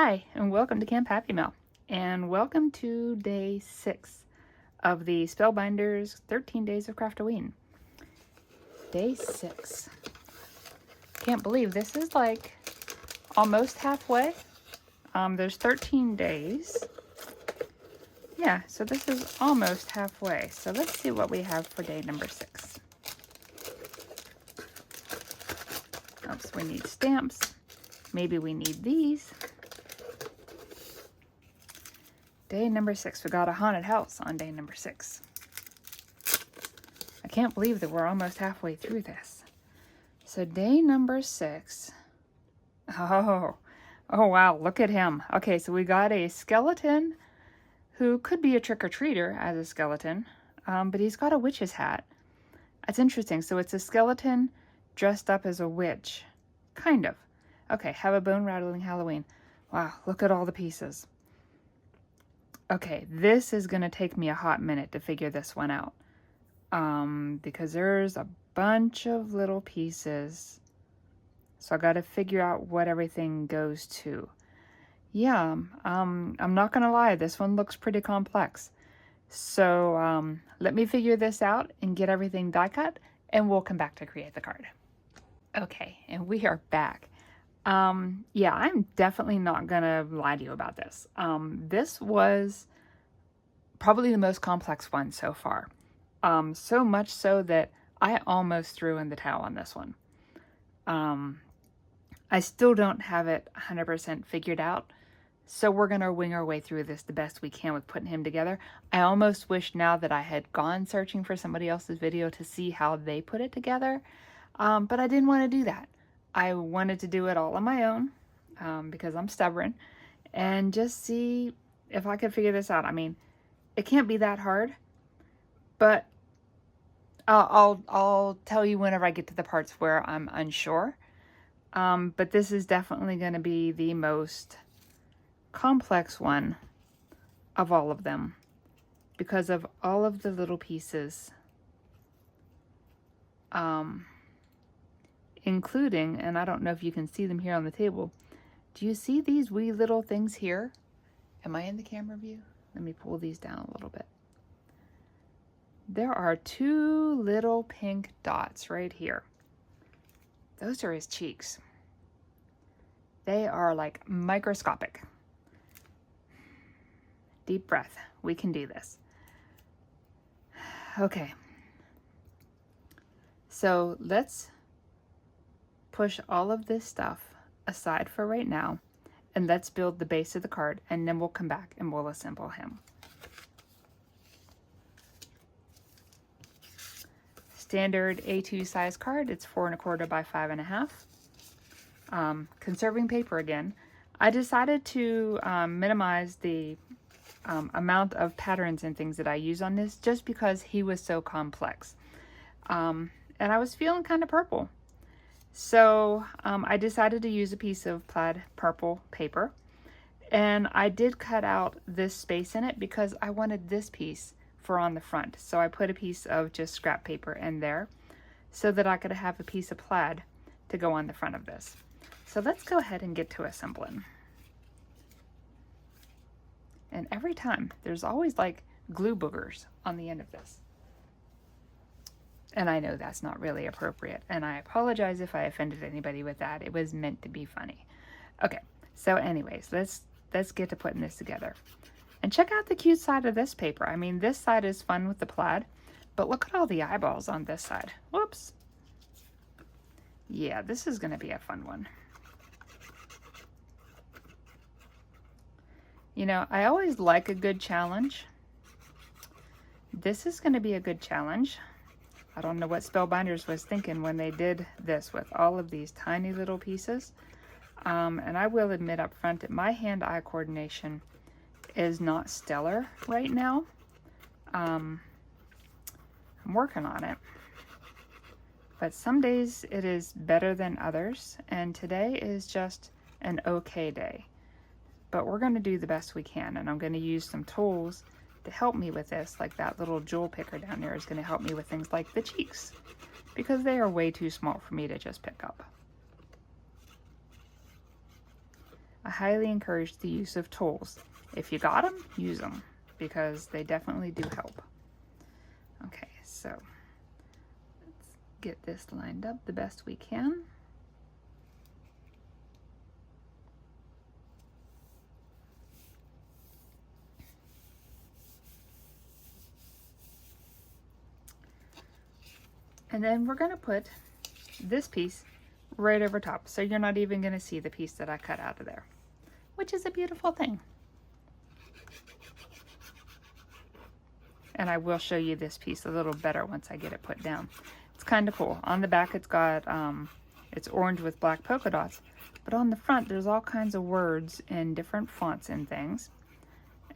Hi, and welcome to Camp Happy Mail, and welcome to day 6 of the Spellbinders 13 Days of Craftoween. Day 6. Can't believe this is like almost halfway. There's 13 days. Yeah, so this is almost halfway. So let's see what we have for day number 6. Oops, we need stamps. Maybe we need these. Day number 6. We got a haunted house on day number 6. I can't believe that we're almost halfway through this. So day number 6. Oh wow, look at him. Okay, so we got a skeleton who could be a trick-or-treater as a skeleton, but he's got a witch's hat. That's interesting. So it's a skeleton dressed up as a witch. Kind of. Okay, have a bone-rattling Halloween. Wow, look at all the pieces. Okay, this is going to take me a hot minute to figure this one out. Because there's a bunch of little pieces. So I got to figure out what everything goes to. Yeah, I'm not going to lie, this one looks pretty complex. So let me figure this out and get everything die cut, and we'll come back to create the card. Okay, and we are back. Yeah, I'm definitely not gonna lie to you about this. This was probably the most complex one so far. So much so that I almost threw in the towel on this one. I still don't have it 100% figured out, so we're gonna wing our way through this the best we can with putting him together. I almost wish now that I had gone searching for somebody else's video to see how they put it together, but I didn't want to do that. I wanted to do it all on my own because I'm stubborn and just see if I could figure this out. I mean, it can't be that hard, but I'll tell you whenever I get to the parts where I'm unsure. But this is definitely going to be the most complex one of all of them because of all of the little pieces. Including, and I don't know if you can see them here on the table. Do you see these wee little things here? Am I in the camera view? Let me pull these down a little bit. There are 2 little pink dots right here. Those are his cheeks. They are like microscopic. Deep breath. We can do this. Okay. So let's push all of this stuff aside for right now, and let's build the base of the card, and then we'll come back and we'll assemble him. Standard A2 size card. It's 4 1/4 by 5 1/2. Conserving paper again. I decided to minimize the amount of patterns and things that I use on this just because he was so complex. And I was feeling kind of purple. So I decided to use a piece of plaid purple paper, and I did cut out this space in it because I wanted this piece for on the front. So I put a piece of just scrap paper in there so that I could have a piece of plaid to go on the front of this. So let's go ahead and get to assembling. And every time there's always like glue boogers on the end of this. And I know that's not really appropriate, and I apologize if I offended anybody with that. It was meant to be funny. Okay, so anyways, let's get to putting this together. And check out the cute side of this paper. I mean, this side is fun with the plaid, but look at all the eyeballs on this side. Whoops. Yeah, this is going to be a fun one. You know, I always like a good challenge. This is going to be a good challenge. I don't know what Spellbinders was thinking when they did this with all of these tiny little pieces. And I will admit up front that my hand-eye coordination is not stellar right now. I'm working on it. But some days it is better than others, and today is just an okay day. But we're going to do the best we can, and I'm going to use some tools to help me with this, like that little jewel picker down there is going to help me with things like the cheeks, because they are way too small for me to just pick up. I highly encourage the use of tools. If you got them, use them, because they definitely do help. Okay, so let's get this lined up the best we can. And then we're going to put this piece right over top, so you're not even going to see the piece that I cut out of there, which is a beautiful thing. And I will show you this piece a little better once I get it put down. It's kind of cool. On the back it's got, it's orange with black polka dots, but on the front there's all kinds of words in different fonts and things.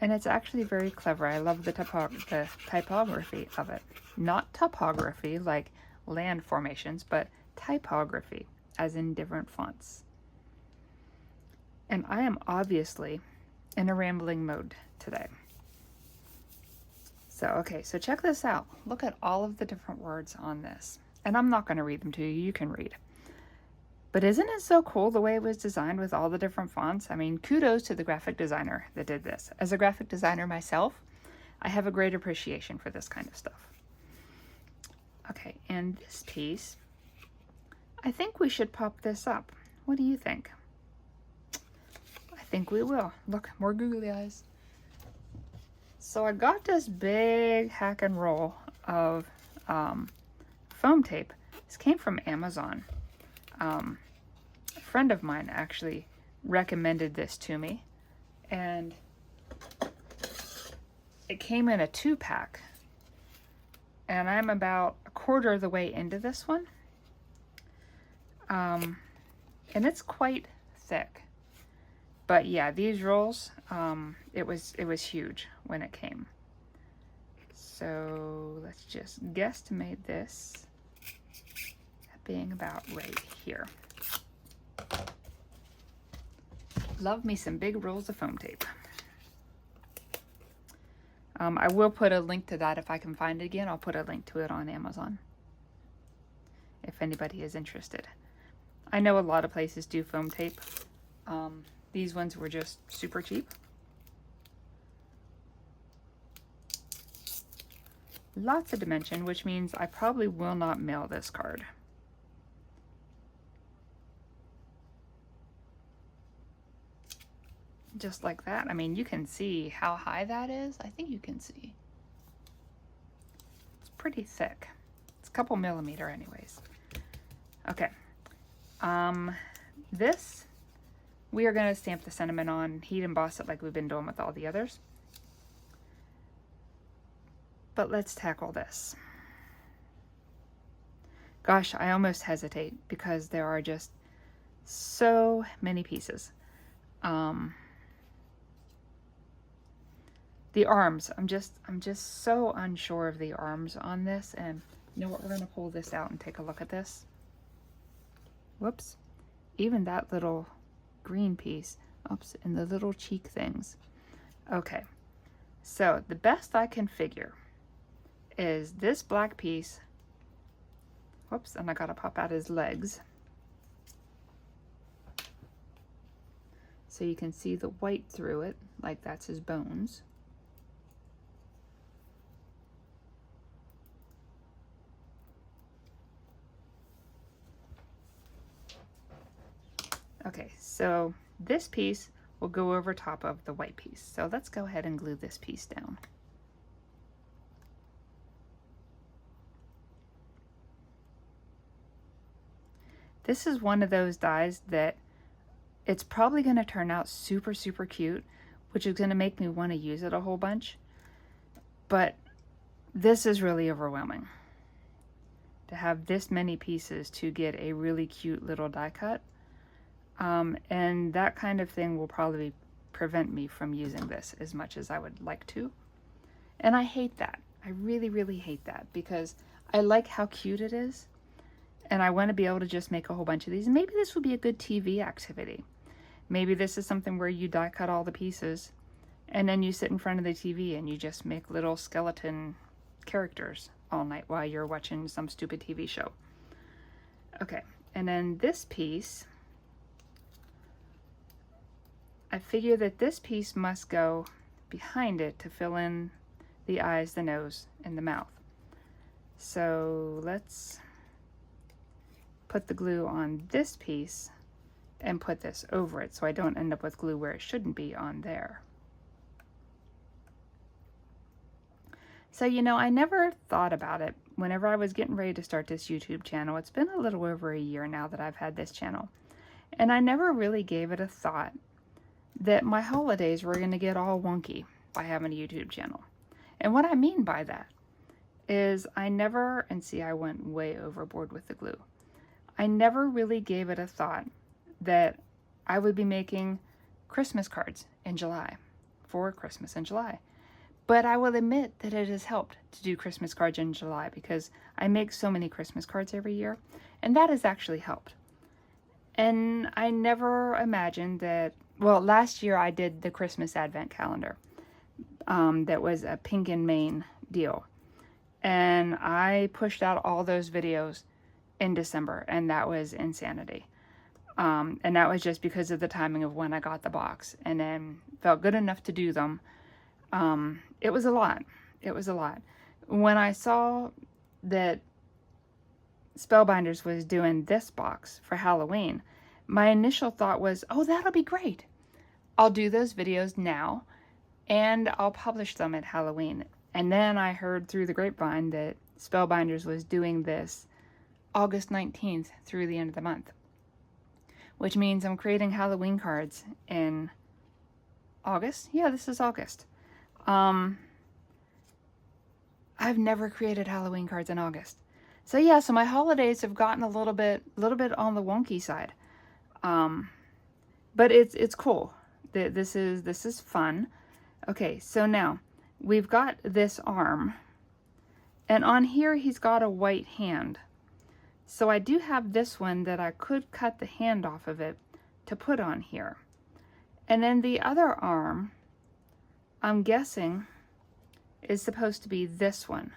And it's actually very clever. I love the typography of it. Not topography like land formations, but typography, as in different fonts. And I am obviously in a rambling mode today. So, okay, so check this out. Look at all of the different words on this. And I'm not going to read them to you. You can read. But isn't it so cool the way it was designed with all the different fonts? I mean, kudos to the graphic designer that did this. As a graphic designer myself, I have a great appreciation for this kind of stuff. Okay, and this piece, I think we should pop this up. What do you think? I think we will. Look, more googly eyes. So I got this big hack and roll of foam tape. This came from Amazon. A friend of mine actually recommended this to me, and it came in a 2-pack, and I'm about a quarter of the way into this one, and it's quite thick. But yeah, these rolls, it was huge when it came. So let's just guesstimate this at being about right here. Love me some big rolls of foam tape. I will put a link to that if I can find it again. I'll put a link to it on Amazon if anybody is interested. I know a lot of places do foam tape. These ones were just super cheap. Lots of dimension, which means I probably will not mail this card. Just like that. I mean, you can see how high that is. I think you can see. It's pretty thick. It's a couple millimeter anyways. Okay. This, we are going to stamp the sentiment on, heat emboss it like we've been doing with all the others. But let's tackle this. Gosh, I almost hesitate because there are just so many pieces. The arms, I'm just so unsure of the arms on this. And you know what, we're going to pull this out and take a look at this. Whoops. Even that little green piece, oops, and the little cheek things. Okay, so the best I can figure is this black piece. Whoops, and I gotta pop out his legs. So you can see the white through it, like that's his bones. Okay, so this piece will go over top of the white piece. So let's go ahead and glue this piece down. This is one of those dies that it's probably going to turn out super, super cute, which is going to make me want to use it a whole bunch. But this is really overwhelming. To have this many pieces to get a really cute little die cut. And that kind of thing will probably prevent me from using this as much as I would like to. And I hate that. I really, really hate that because I like how cute it is. And I want to be able to just make a whole bunch of these. And maybe this would be a good TV activity. Maybe this is something where you die cut all the pieces and then you sit in front of the TV and you just make little skeleton characters all night while you're watching some stupid TV show. Okay, and then this piece, I figure that this piece must go behind it to fill in the eyes, the nose, and the mouth. So let's put the glue on this piece and put this over it so I don't end up with glue where it shouldn't be on there. So, you know, I never thought about it whenever I was getting ready to start this YouTube channel. It's been a little over a year now that I've had this channel. And I never really gave it a thought that my holidays were going to get all wonky by having a YouTube channel. And what I mean by that is I never, and see, I went way overboard with the glue. I never really gave it a thought that I would be making Christmas cards in July for Christmas in July. But I will admit that it has helped to do Christmas cards in July because I make so many Christmas cards every year, and that has actually helped. And I never imagined that, well, last year I did the Christmas Advent calendar. That was a pink and Maine deal. And I pushed out all those videos in December, and that was insanity. And that was just because of the timing of when I got the box, and then felt good enough to do them. It was a lot. It was a lot. When I saw that Spellbinders was doing this box for Halloween, my initial thought was, oh, that'll be great. I'll do those videos now, and I'll publish them at Halloween. And then I heard through the grapevine that Spellbinders was doing this August 19th through the end of the month, which means I'm creating Halloween cards in August. Yeah, this is August. I've never created Halloween cards in August. So yeah, so my holidays have gotten a little bit on the wonky side. But it's cool. This is fun. Okay, so now we've got this arm, and on here he's got a white hand. So I do have this one that I could cut the hand off of it to put on here. And then the other arm, I'm guessing, is supposed to be this one.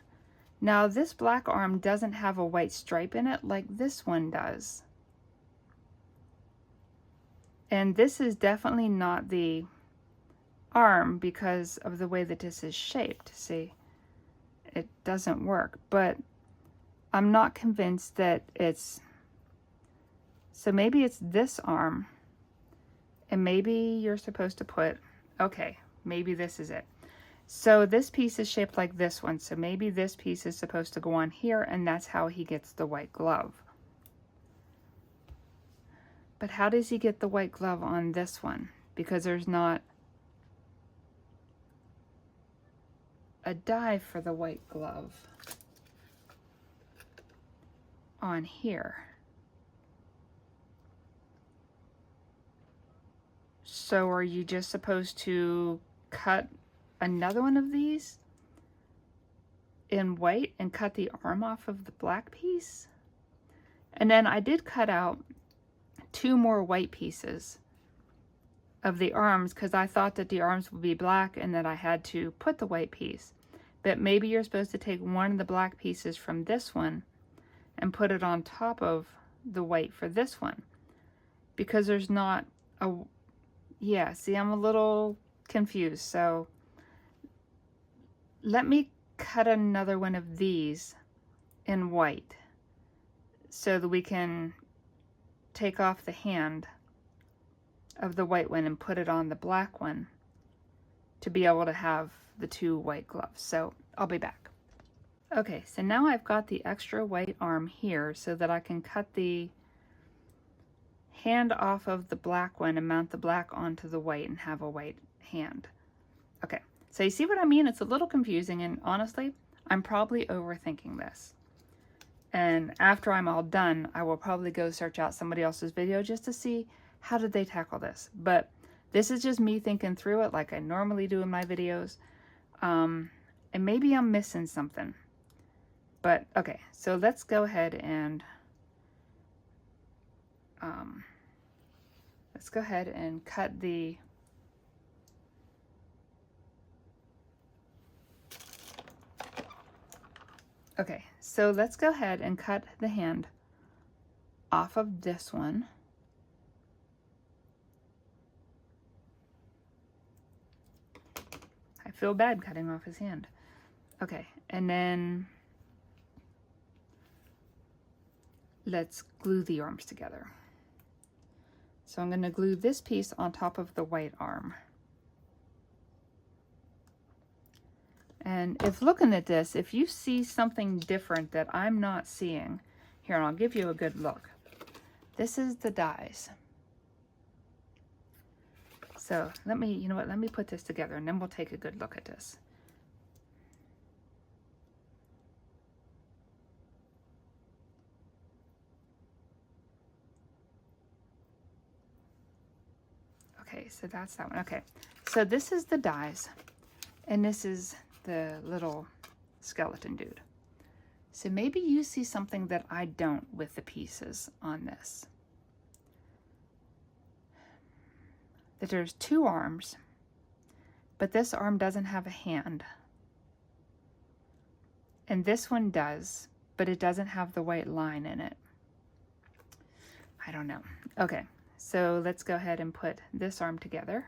Now this black arm doesn't have a white stripe in it like this one does. And this is definitely not the arm because of the way that this is shaped. See, it doesn't work, but I'm not convinced that it's, so maybe it's this arm, and maybe you're supposed to put, okay, maybe this is it. So this piece is shaped like this one, so maybe this piece is supposed to go on here, and that's how he gets the white glove. But how does he get the white glove on this one? Because there's not a die for the white glove on here. So are you just supposed to cut another one of these in white and cut the arm off of the black piece? And then I did cut out 2 more white pieces of the arms because I thought that the arms would be black and that I had to put the white piece. But maybe you're supposed to take one of the black pieces from this one and put it on top of the white for this one, because there's not a, yeah, see, I'm a little confused. So let me cut another one of these in white so that we can take off the hand of the white one and put it on the black one to be able to have the 2 white gloves. So I'll be back. Okay, so now I've got the extra white arm here so that I can cut the hand off of the black one and mount the black onto the white and have a white hand. Okay, so you see what I mean? It's a little confusing, and honestly, I'm probably overthinking this. And after I'm all done, I will probably go search out somebody else's video just to see how did they tackle this. But this is just me thinking through it like I normally do in my videos. And maybe I'm missing something. But okay, so let's go ahead and cut the okay, so let's go ahead and cut the hand off of this one. feel bad cutting off his hand. Okay, and then let's glue the arms together. So I'm going to glue this piece on top of the white arm. And if looking at this, if you see something different that I'm not seeing, here, and I'll give you a good look. This is the dies. So let me, you know what, let me put this together and then we'll take a good look at this. Okay, so that's that one. Okay, so this is the dies, and this is the little skeleton dude. So maybe you see something that I don't with the pieces on this. That there's two arms, but this arm doesn't have a hand. And this one does, but it doesn't have the white line in it. I don't know. Okay, so let's go ahead and put this arm together.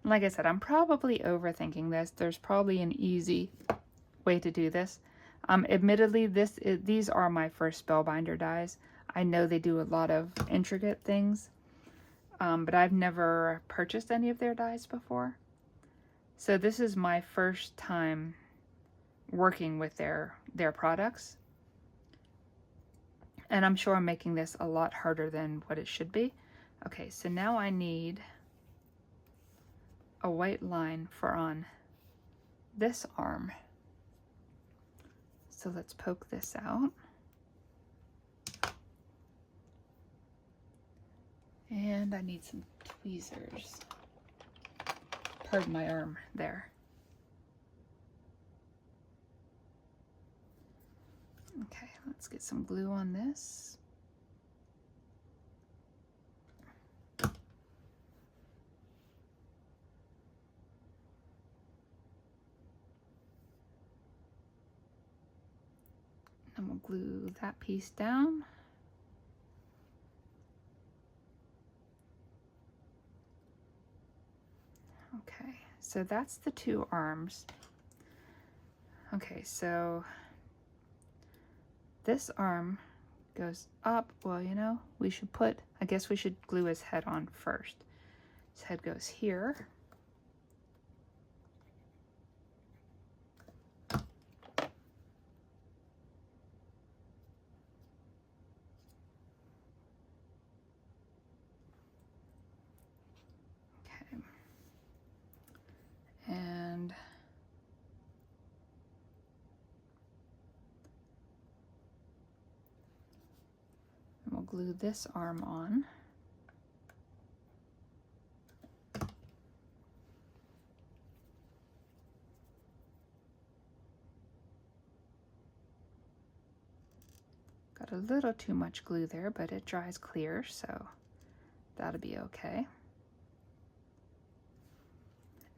And like I said, I'm probably overthinking this. There's probably an easy way to do this. Admittedly, these are my first Spellbinder dies. I know they do a lot of intricate things, but I've never purchased any of their dies before. So this is my first time working with their products. And I'm sure I'm making this a lot harder than what it should be. Okay, so now I need a white line for on this arm. So let's poke this out. And I need some tweezers. Pardon my arm there. Okay, let's get some glue on this. And we'll glue that piece down. Okay, so that's the two arms. Okay, so this arm goes up. Well, you know, we should put, I guess we should glue his head on first. His head goes here. Okay. And we'll glue this arm on. Got a little too much glue there, but it dries clear, so that'll be okay.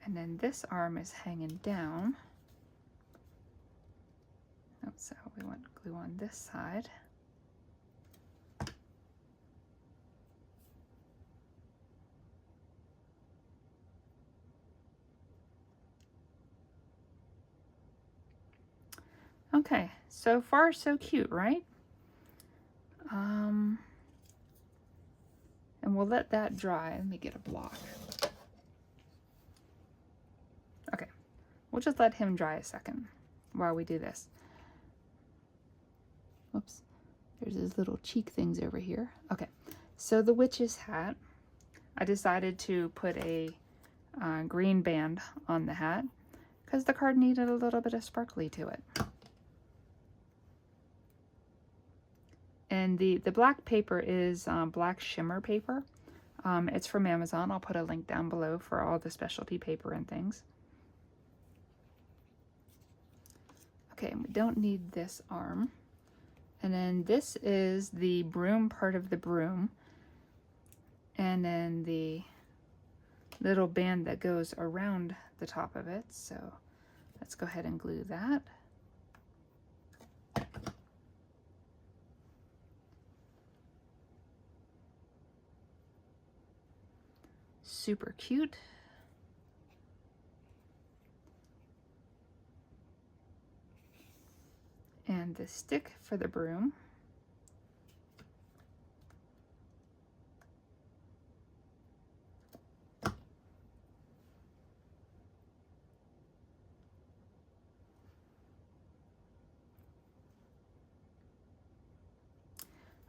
And then this arm is hanging down. Oh, so we want glue on this side. Okay, so far so cute, right? And we'll let that dry. Let me get a block. Okay, we'll just let him dry a second while we do this. Whoops, there's his little cheek things over here. Okay, so the witch's hat, I decided to put a green band on the hat because the card needed a little bit of sparkly to it. And the black paper is black shimmer paper. It's from Amazon. I'll put a link down below for all the specialty paper and things. Okay, we don't need this arm. And then this is the broom part of the broom. And then the little band that goes around the top of it. So let's go ahead and glue that. Super cute. And the stick for the broom.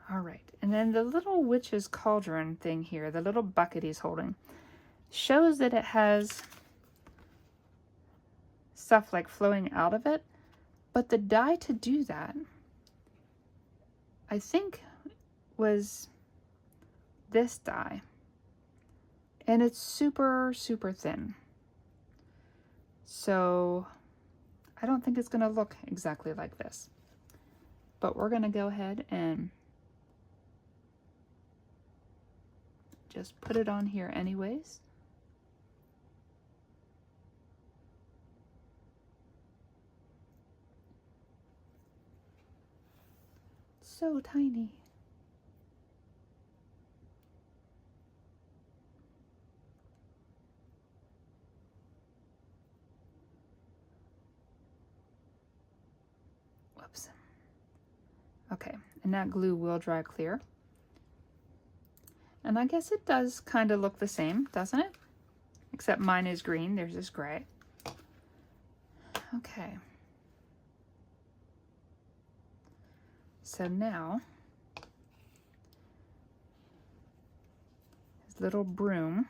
All right, and then the little witch's cauldron thing here, the little bucket he's holding, shows that it has stuff like flowing out of it, but the die to do that, I think, was this die, and it's super, super thin. So I don't think it's gonna look exactly like this, but we're gonna go ahead and just put it on here anyways. So tiny. Whoops. Okay, and that glue will dry clear. And I guess it does kind of look the same, doesn't it? Except mine is green, theirs is gray. Okay. So now, his little broom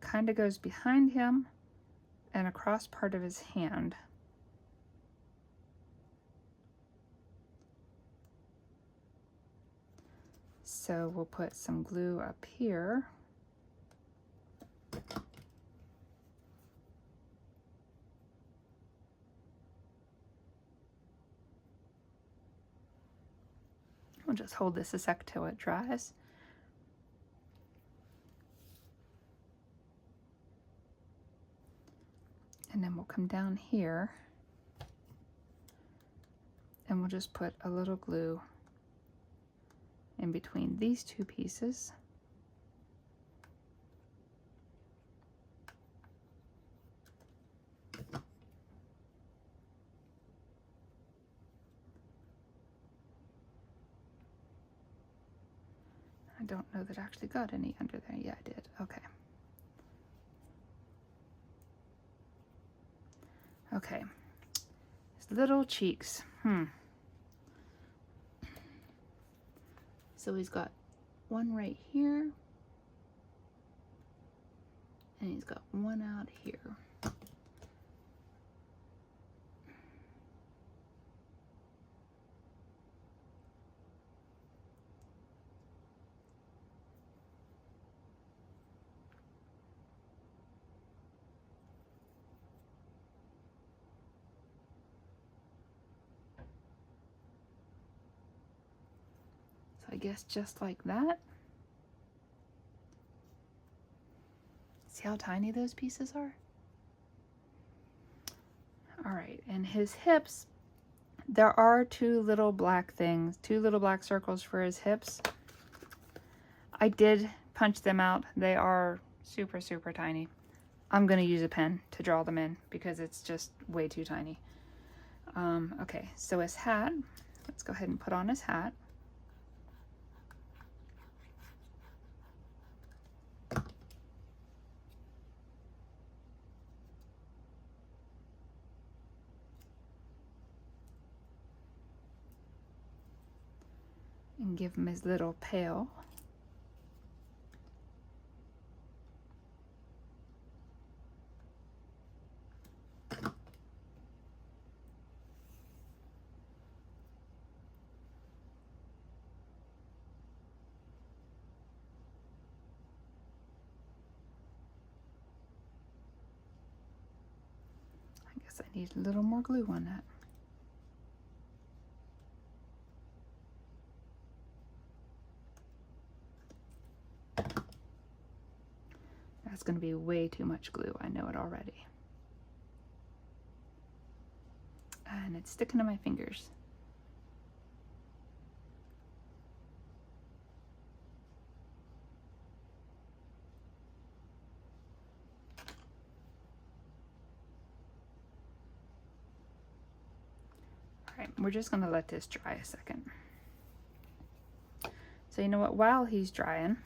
kind of goes behind him and across part of his hand. So we'll put some glue up here. We'll just hold this a sec till it dries. And then we'll come down here and we'll just put a little glue in between these two pieces. I don't know that I actually got any under there. Yeah, I did. Okay. Okay. His little cheeks. So he's got one right here. And he's got one out here. I guess just like that. See how tiny those pieces are? All right, and his hips, there are two little black things, two little black circles for his hips. I did punch them out. They are super, super tiny. I'm gonna use a pen to draw them in because it's just way too tiny. Okay, so his hat, let's go ahead and put on his hat. And give him his little pail. I guess I need a little more glue on that. That's going to be way too much glue. I know it already. And it's sticking to my fingers. we're just going to let this dry a second. So you know what, while he's drying,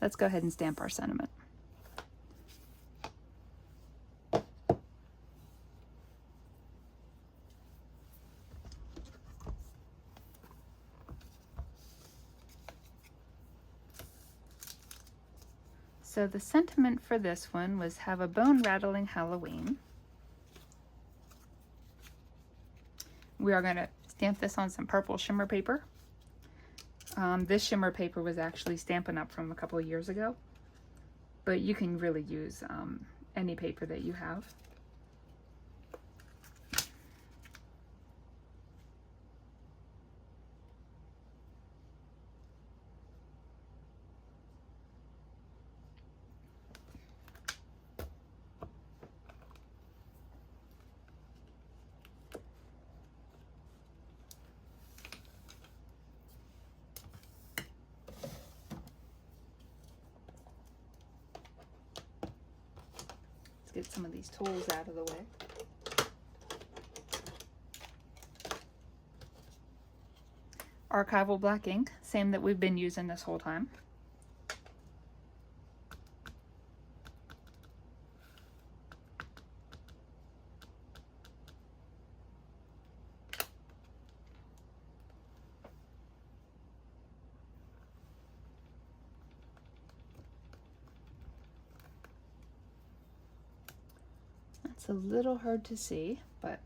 let's go ahead and stamp our sentiment. So the sentiment for this one was have a bone-rattling Halloween. We are going to stamp this on some purple shimmer paper. This shimmer paper was actually Stampin' Up! From a couple of years ago, but you can really use any paper that you have. Get some of these tools out of the way. Archival black ink, same that we've been using this whole time. It's a little hard to see, but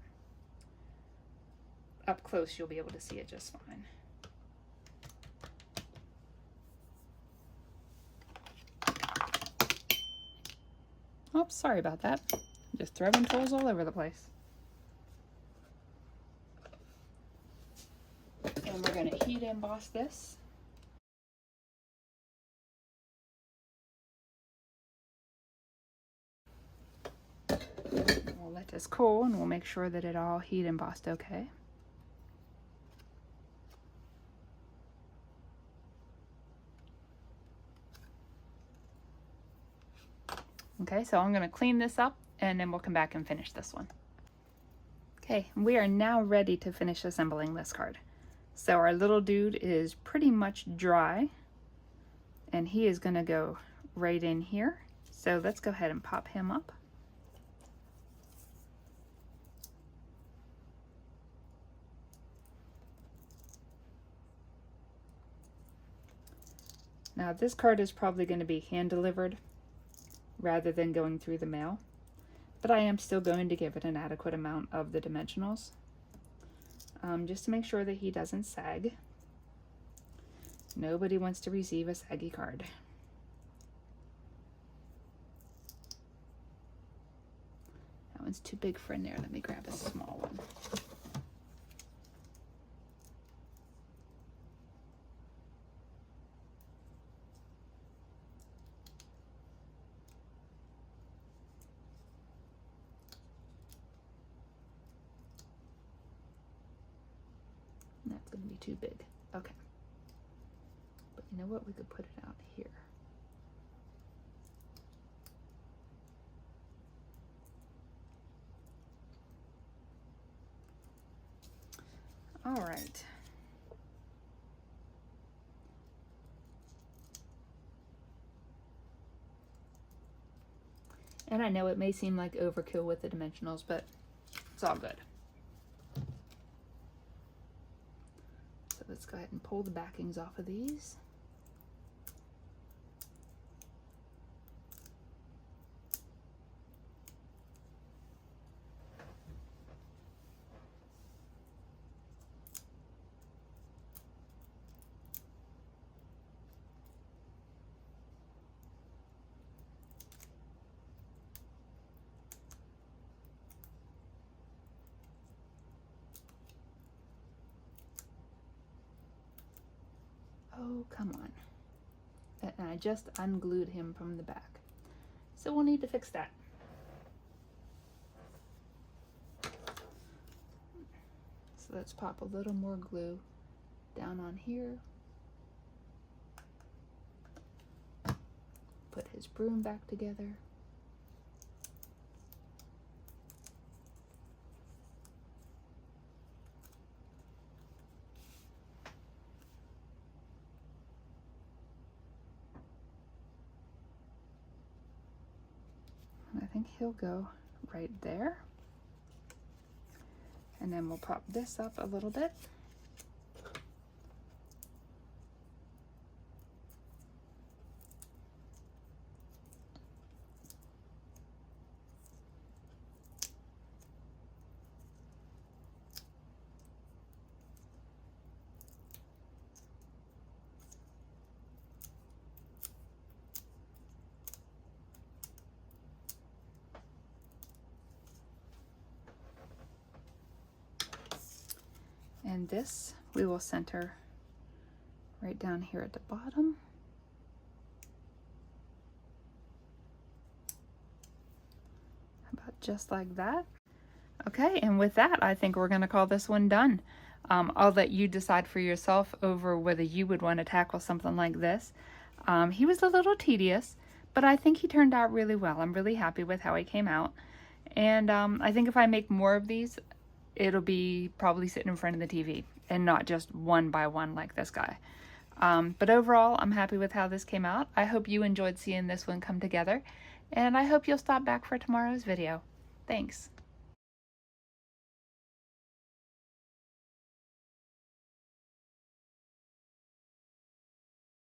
up close you'll be able to see it just fine. Oops, sorry about that. Just throwing tools all over the place. And we're going to heat emboss this. We'll let this cool and we'll make sure that it all heat embossed okay. Okay, so I'm going to clean this up and then we'll come back and finish this one. Okay, we are now ready to finish assembling this card. So our little dude is pretty much dry and he is going to go right in here. So let's go ahead and pop him up. Now this card is probably going to be hand delivered rather than going through the mail, but I am still going to give it an adequate amount of the dimensionals just to make sure that he doesn't sag. Nobody wants to receive a saggy card. That one's too big for in there. Let me grab a small one. That's going to be too big. Okay. But you know what? We could put it out here. All right. And I know it may seem like overkill with the dimensionals, but it's all good. So let's go ahead and pull the backings off of these. Oh, come on. And I just unglued him from the back. So we'll need to fix that. So let's pop a little more glue down on here. Put his broom back together. think he'll go right there. And then we'll pop this up a little bit. And this we will center right down here at the bottom. About just like that. Okay, and with that, I think we're going to call this one done. I'll let you decide for yourself over whether you would want to tackle something like this. He was a little tedious, but I think he turned out really well. I'm really happy with how he came out. And I think if I make more of these, it'll be probably sitting in front of the TV and not just one by one like this guy. But overall, I'm happy with how this came out. I hope you enjoyed seeing this one come together, and I hope you'll stop back for tomorrow's video. Thanks.